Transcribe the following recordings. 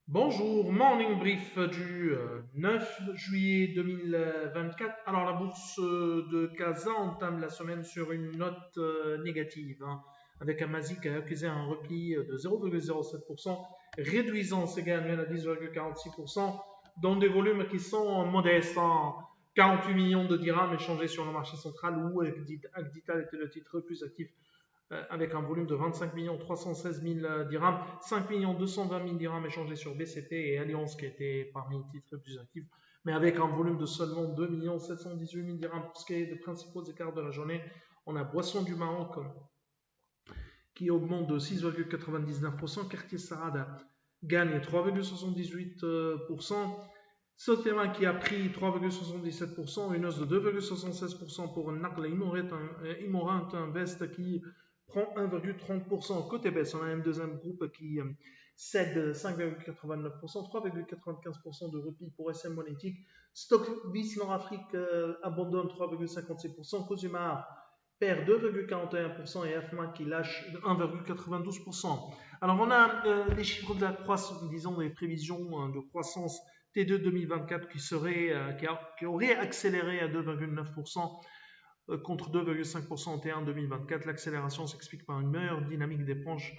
Bonjour, morning brief du 9 juillet 2024. Alors la bourse de Casa entame la semaine sur une note négative, avec un Masi qui a accusé un repli de 0,07%, réduisant ses gains annuels à 10,46%, dans des volumes qui sont modestes, 48 millions de dirhams échangés sur le marché central, où Agdital était le titre le plus actif avec un volume de 25 316 000 dirhams, 5 220 000 dirhams échangés sur BCP et Alliance qui était parmi les titres les plus actifs, mais avec un volume de seulement 2 718 000 dirhams. Pour ce qui est des principaux écarts de la journée, on a Boisson du Maroc qui augmente de 6,99%, Quartier Sarada gagne 3,78%, Sotema qui a pris 3,77%, une hausse de 2,76% pour Naql Imorant Invest qui prend 1,30%. Côté baisse, on a un deuxième groupe qui cède 5,89%, 3,95% de repli pour SM Monétique. Stockvis Nord-Afrique abandonne 3,56%, Cosumar perd 2,41% et AFMA qui lâche 1,92%. Alors on a les chiffres de la croissance, disons les prévisions de croissance T2 2024 qui aurait accéléré à 2,9% contre 2,5% en T1 2024. L'accélération s'explique par une meilleure dynamique des branches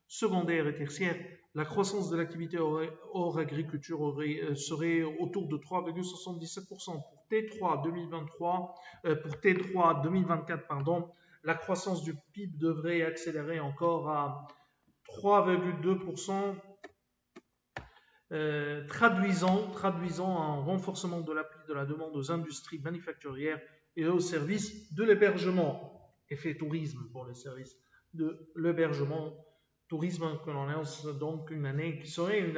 secondaires et tertiaires. La croissance de l'activité hors agriculture serait autour de 3,77%. Pour T3 2023, pour T3 2024, la croissance du PIB devrait accélérer encore à 3,2%, traduisant un renforcement de l'appui de la demande aux industries manufacturières et aux services de l'hébergement. Effet tourisme pour les services de l'hébergement. Tourisme que l'on lance donc une année qui serait une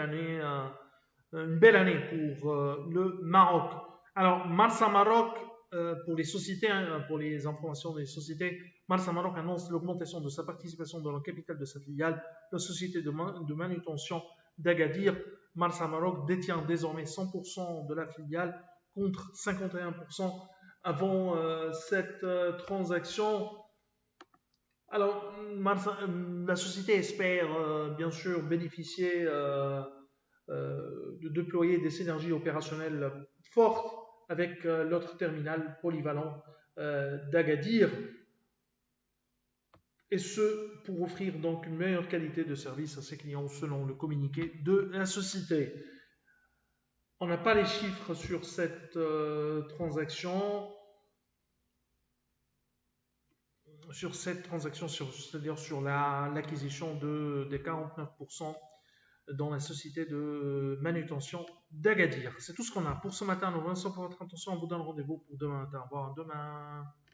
belle année pour le Maroc. Alors, Marsa Maroc, pour les sociétés, pour les informations des sociétés, Marsa Maroc annonce l'augmentation de sa participation dans le capital de sa filiale, la société de manutention d'Agadir. Marsa Maroc détient désormais 100% de la filiale contre 51% avant cette transaction. Alors, la société espère bien sûr bénéficier de déployer des synergies opérationnelles fortes avec l'autre terminal polyvalent d'Agadir, et ce pour offrir donc une meilleure qualité de service à ses clients selon le communiqué de la société. On n'a pas les chiffres sur cette transaction, c'est-à-dire sur l'acquisition des 49% dans la société de manutention d'Agadir. C'est tout ce qu'on a pour ce matin. Nous vous remercions pour votre attention. On vous donne rendez-vous pour demain matin. Au revoir demain.